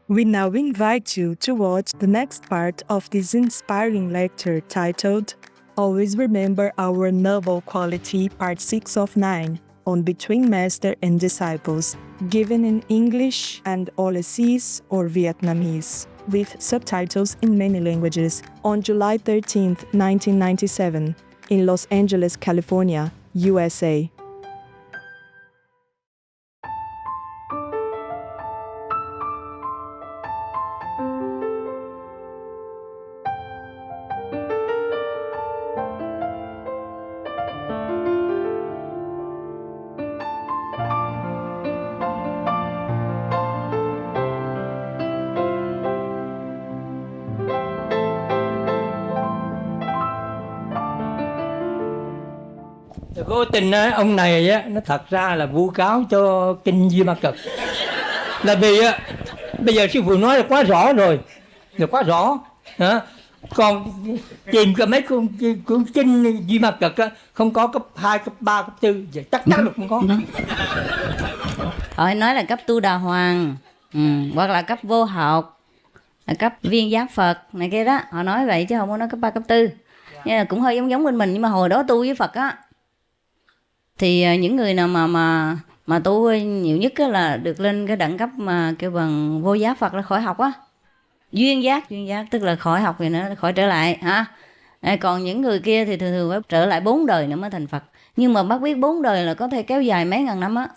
We now invite you to watch the next part of this inspiring lecture titled Always Remember Our Noble Quality, Part 6 of 9, on Between Master and Disciples, given in English and Australian or Vietnamese, with subtitles in many languages, on July 13, 1997, in Los Angeles, California, USA. Cố tình á, ông này á, nó thật ra là vu cáo cho kinh Duy Ma Cực. Là vì á, bây giờ sư phụ nói là quá rõ rồi, là quá rõ. Hả? Còn tìm cái mấy cuốn kinh Duy Ma Cực á, không có cấp 2, cấp 3, cấp 4, vậy chắc chắn là không có. Họ nói là cấp tu đà hoàng, hoặc là cấp vô học, là cấp viên giác Phật này kia đó. Họ nói vậy chứ không có nói cấp 3, cấp 4. Nhưng mà cũng hơi giống bên mình, nhưng mà hồi đó tu với Phật á, thì những người nào mà tu nhiều nhất là được lên cái đẳng cấp mà kêu bằng vô giác Phật là khỏi học á, duyên giác tức là khỏi học thì nó khỏi trở lại hả. Còn những người kia thì thường phải trở lại 4 đời nữa mới thành Phật. Nhưng mà bác biết 4 đời là có thể kéo dài mấy ngàn năm á.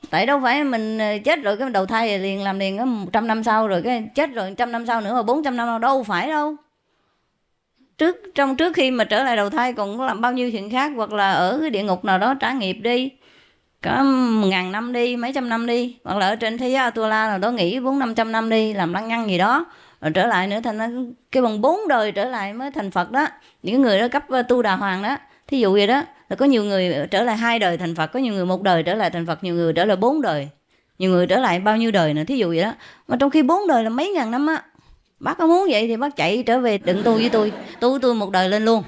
Tại đâu phải mình chết rồi cái đầu thai liền làm liền có 100 năm sau, rồi cái chết rồi 100 năm sau nữa mà 400 năm đâu phải đâu. Trước khi mà trở lại đầu thai còn làm bao nhiêu chuyện khác, hoặc là ở cái địa ngục nào đó trả nghiệp đi, có 1000 năm đi, mấy trăm năm đi, hoặc là ở trên thế giới Atula nào đó nghỉ 400-500 năm đi, làm lăng nhăng gì đó, rồi trở lại nữa thành cái bằng 4 đời trở lại mới thành Phật đó. Những người đó cấp tu đà hoàng đó, thí dụ vậy đó, là có nhiều người trở lại 2 đời thành Phật, có nhiều người 1 đời trở lại thành Phật, nhiều người trở lại 4 đời, nhiều người trở lại bao nhiêu đời nữa, thí dụ vậy đó. Mà trong khi 4 đời là mấy ngàn năm á. Bác có muốn vậy thì bác chạy trở về đừng tu với tôi, tu với tôi 1 đời lên luôn.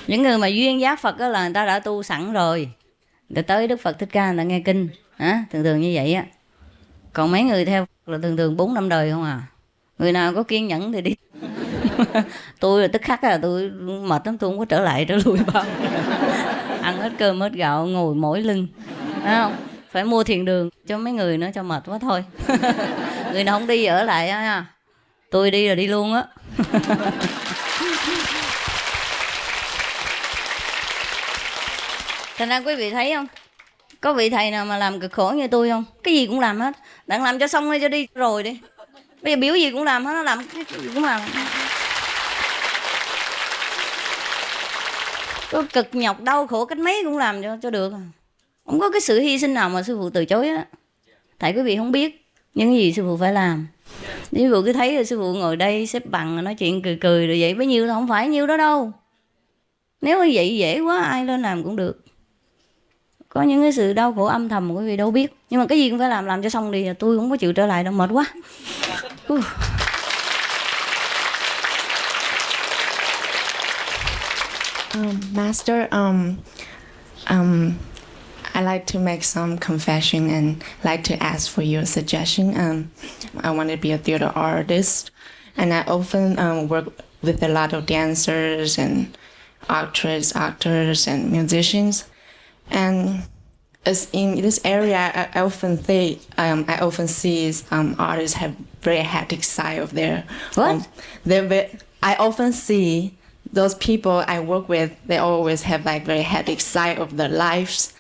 Những người mà duyên giác Phật đó là người ta đã tu sẵn rồi, để tới Đức Phật Thích Ca người ta nghe kinh, thường như vậy á. Còn mấy người theo là thường 4-5 đời không à. Người nào có kiên nhẫn thì đi. Tôi là tức khắc là tôi mệt lắm, tôi không có trở lại trở lui bao. Ăn hết cơm hết gạo, ngồi mỏi lưng, phải không? Phải mua thiền đường cho mấy người nữa cho mệt quá thôi. Người nào không đi ở lại á, tôi đi là đi luôn á. Thành ra quý vị thấy không, có vị thầy nào mà làm cực khổ như tôi không? Cái gì cũng làm hết, đặng làm cho xong hay cho đi rồi đi. Bây giờ biểu gì cũng làm hết, nó làm cái gì cũng làm. Có cực nhọc đau khổ cách mấy cũng làm cho được. Không có cái sự hy sinh nào mà sư phụ từ chối á. Tại quý vị không biết những cái gì sư phụ phải làm. Ví dụ cứ thấy là sư phụ ngồi đây xếp bằng nói chuyện cười rồi vậy bấy nhiêu, không phải nhiêu đó đâu. Nếu như vậy dễ quá ai lên làm cũng được. Có những cái sự đau khổ âm thầm mà quý vị đâu biết. Nhưng mà cái gì cũng phải làm cho xong đi. Tôi không có chịu trở lại đâu, mệt quá. Master, I like to make some confession and like to ask for your suggestion. I want to be a theater artist, and I often work with a lot of dancers and actors and musicians. And as in this area, I often see artists have very hectic side of their. What? I often see those people I work with. They always have like very hectic side of their lives.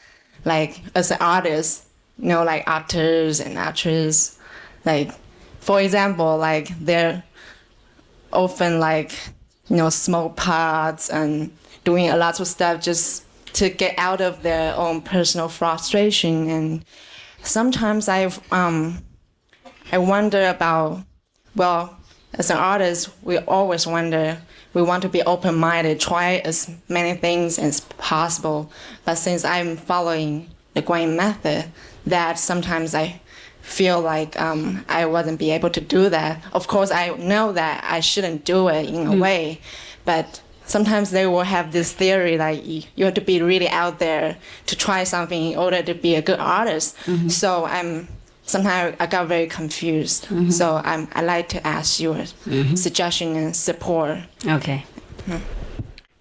Like as an artist, like actors and actresses, like for example, like they're often like smoke pots and doing a lot of stuff just to get out of their own personal frustration. And sometimes I wonder about, well, as an artist, we always wonder, we want to be open-minded, try as many things as possible. But since I'm following the Guanyin method, that sometimes I feel like I wasn't be able to do that. Of course, I know that I shouldn't do it in a way, but sometimes they will have this theory like you have to be really out there to try something in order to be a good artist. So sometimes I got very confused. So I like to ask your suggestion and support. Okay.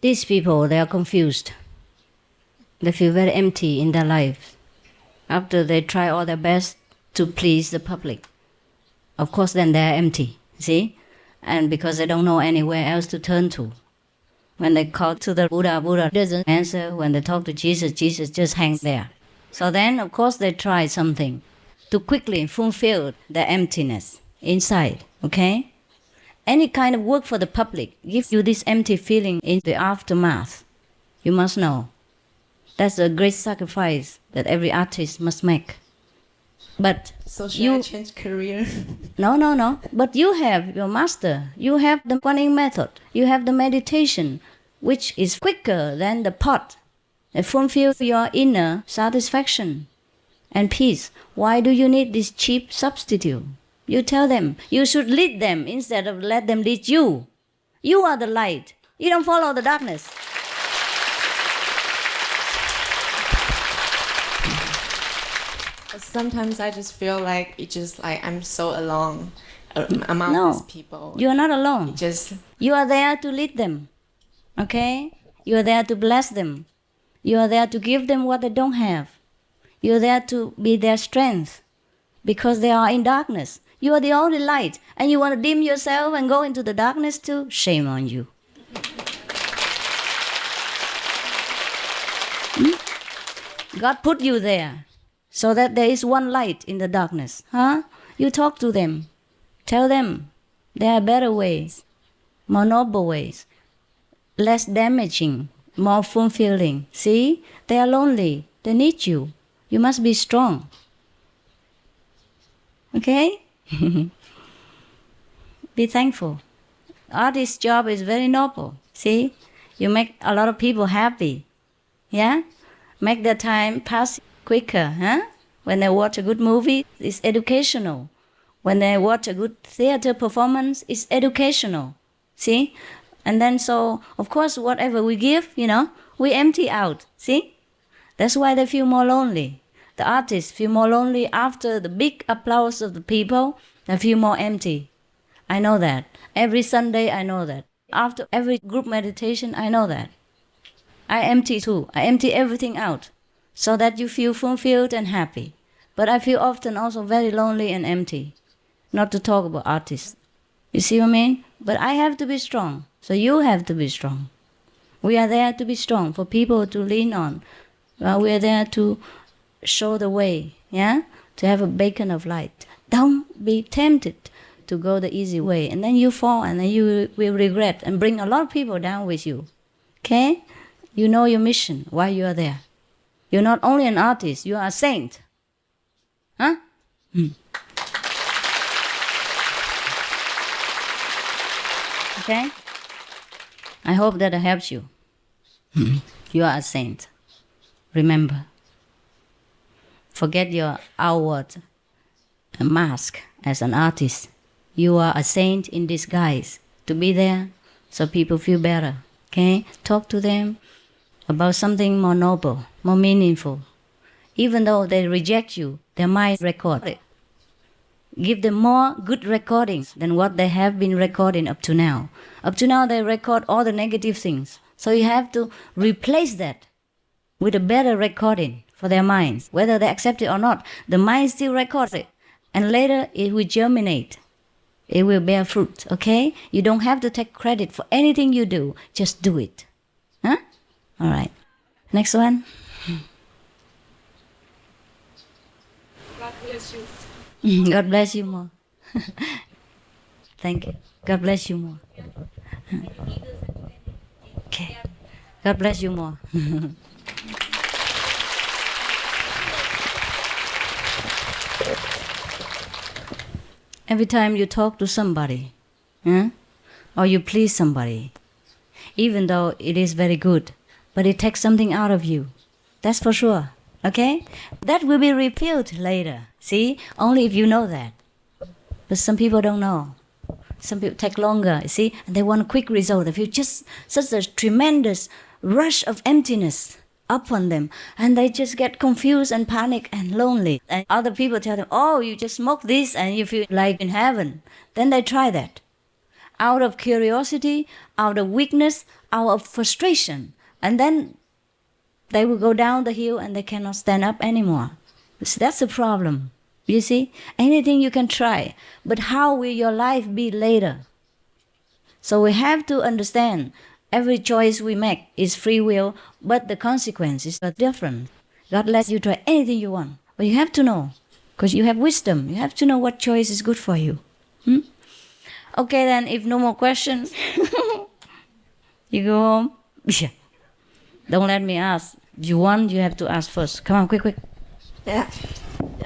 These people, they are confused. They feel very empty in their life after they try all their best to please the public. Of course, then they are empty, see? And because they don't know anywhere else to turn to. When they call to the Buddha, Buddha doesn't answer. When they talk to Jesus, Jesus just hangs there. So then, of course, they try something to quickly fulfill their emptiness inside, okay? Any kind of work for the public gives you this empty feeling in the aftermath. You must know. That's a great sacrifice that every artist must make. But so should I change career? No. But you have your master. You have the Kuan Yin method. You have the meditation, which is quicker than the pot. It fulfills your inner satisfaction and peace. Why do you need this cheap substitute? You tell them. You should lead them instead of let them lead you. You are the light. You don't follow the darkness. Sometimes I just feel like I'm so alone among these people. You are not alone. Just you are there to lead them. Okay? You are there to bless them. You are there to give them what they don't have. You are there to be their strength because they are in darkness. You are the only light, and you want to dim yourself and go into the darkness too? Shame on you. God put you there so that there is one light in the darkness. You talk to them. Tell them there are better ways, more noble ways, less damaging, more fulfilling. See? They are lonely. They need you. You must be strong. Okay? Be thankful. Artist's job is very noble. See? You make a lot of people happy. Yeah? Make their time pass quicker. When they watch a good movie, it's educational. When they watch a good theater performance, it's educational. See? And then so, of course, whatever we give, we empty out. See? That's why they feel more lonely. The artists feel more lonely after the big applause of the people. They feel more empty. I know that. Every Sunday, I know that. After every group meditation, I know that. I empty too. I empty everything out so that you feel fulfilled and happy. But I feel often also very lonely and empty. Not to talk about artists. You see what I mean? But I have to be strong. So you have to be strong. We are there to be strong, for people to lean on. We are there to show the way, to have a beacon of light. Don't be tempted to go the easy way. And then you fall, and then you will regret and bring a lot of people down with you. Okay? You know your mission, why you are there. You're not only an artist, you are a saint. Okay? I hope that helps you. You are a saint. Remember. Forget your outward mask as an artist. You are a saint in disguise. To be there so people feel better. Okay? Talk to them about something more noble, more meaningful. Even though they reject you, their mind record it. Give them more good recordings than what they have been recording up to now. Up to now, they record all the negative things. So you have to replace that with a better recording for their minds. Whether they accept it or not, the mind still records it. And later, it will germinate. It will bear fruit, okay? You don't have to take credit for anything you do. Just do it. All right. Next one. God bless you. God bless you more. Thank you. God bless you more. Okay. God bless you more. Every time you talk to somebody, or you please somebody, even though it is very good, but it takes something out of you. That's for sure. Okay? That will be revealed later. See? Only if you know that. But some people don't know. Some people take longer, you see, and they want a quick result. They feel just such a tremendous rush of emptiness upon them, and they just get confused and panic and lonely. And other people tell them, oh, you just smoke this and you feel like in heaven. Then they try that. Out of curiosity, out of weakness, out of frustration. And then they will go down the hill and they cannot stand up anymore. So that's the problem. You see, anything you can try, but how will your life be later? So we have to understand every choice we make is free will, but the consequences are different. God lets you try anything you want, but you have to know, because you have wisdom. You have to know what choice is good for you. Okay, then, if no more questions, you go home. Yeah. Don't let me ask. If you want, you have to ask first. Come on, quick, quick. Dạ,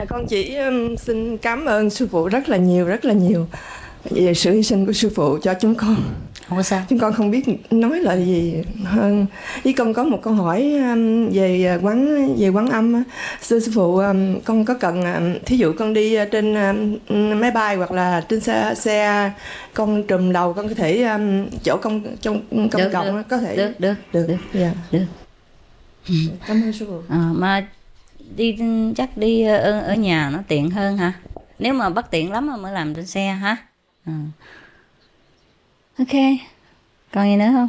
con chỉ xin cảm ơn sư phụ rất là nhiều về sự hy sinh của sư phụ cho chúng con. Không có sao. Chúng con không biết nói lời gì hơn. Với con có một câu hỏi về quán âm. Sư phụ, con có cần thí dụ con đi trên máy bay hoặc là trên xe con trùm đầu, con có thể chỗ công cộng có thể được. Dạ. Được. Cảm ơn sư phụ. Mà chắc đi ở nhà nó tiện hơn hả? Nếu mà bất tiện lắm mới làm trên xe hả? Ok. Còn gì nữa không?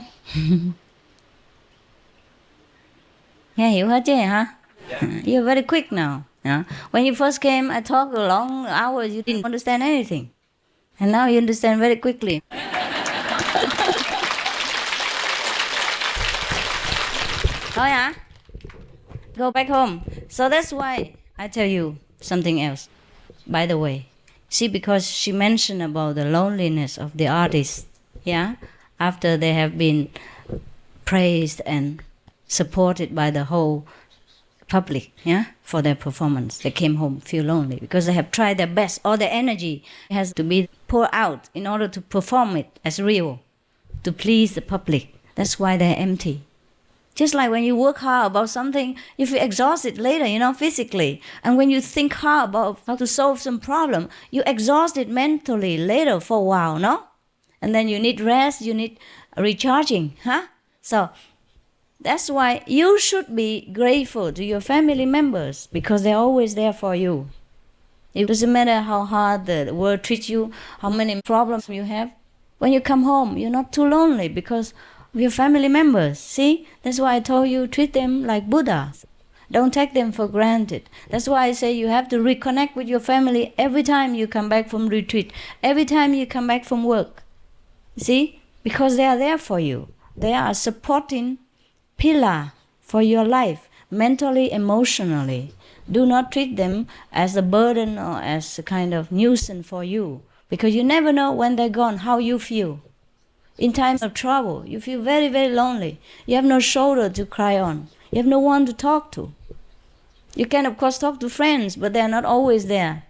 Nghe hiểu hết chứ hả? You're very quick now. When you first came, I talked a long hours. You didn't understand anything, and now you understand very quickly. Thôi hả? Go back home. So that's why I tell you something else. By the way, see, because she mentioned about the loneliness of the artists, yeah, after they have been praised and supported by the whole public, yeah, for their performance, they came home feel lonely because they have tried their best. All their energy has to be poured out in order to perform it as real, to please the public. That's why they're empty. Just like when you work hard about something, you feel exhausted later, physically. And when you think hard about how to solve some problem, you exhausted mentally later for a while, no? And then you need rest, you need recharging, huh? So that's why you should be grateful to your family members because they're always there for you. It doesn't matter how hard the world treats you, how many problems you have. When you come home, you're not too lonely because of your family members. See? That's why I told you, treat them like Buddhas. Don't take them for granted. That's why I say you have to reconnect with your family every time you come back from retreat, every time you come back from work. See? Because they are there for you. They are a supporting pillar for your life, mentally, emotionally. Do not treat them as a burden or as a kind of nuisance for you, because you never know when they're gone how you feel. In times of trouble, you feel very, very lonely. You have no shoulder to cry on. You have no one to talk to. You can, of course, talk to friends, but they're not always there.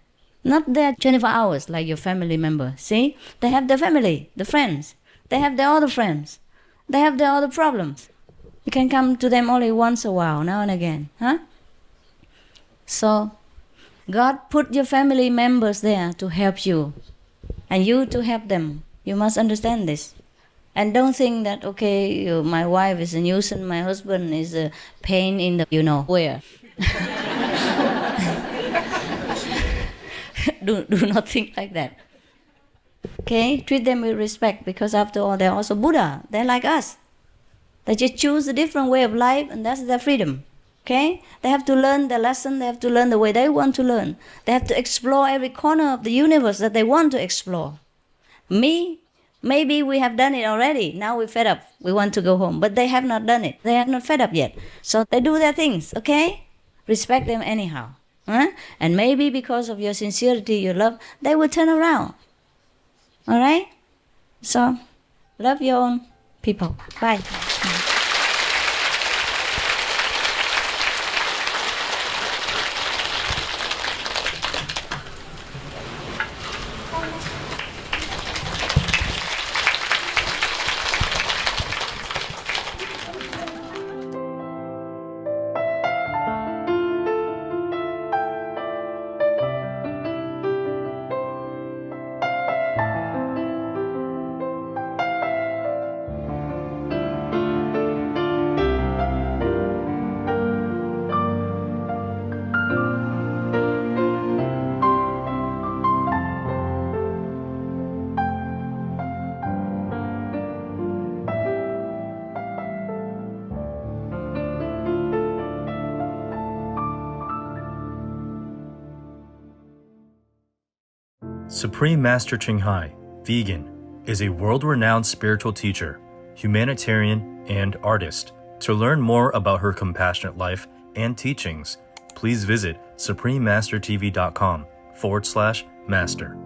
Not there 24 hours like your family member. See? They have their family, the friends. They have their other friends. They have their other problems. You can come to them only once a while, now and again. Huh? So, God put your family members there to help you, and you to help them. You must understand this. And don't think that, okay, my wife is a nuisance, my husband is a pain in the, where. do not think like that. Okay? Treat them with respect, because after all, they're also Buddha. They're like us. They just choose a different way of life, and that's their freedom. Okay? They have to learn their lesson. They have to learn the way they want to learn. They have to explore every corner of the universe that they want to explore. Maybe we have done it already. Now we're fed up. We want to go home. But they have not done it. They have not fed up yet. So they do their things, okay? Respect them anyhow. Huh? And maybe because of your sincerity, your love, they will turn around. All right? So, love your own people. Bye. Supreme Master Ching Hai, vegan, is a world-renowned spiritual teacher, humanitarian, and artist. To learn more about her compassionate life and teachings, please visit suprememastertv.com/master.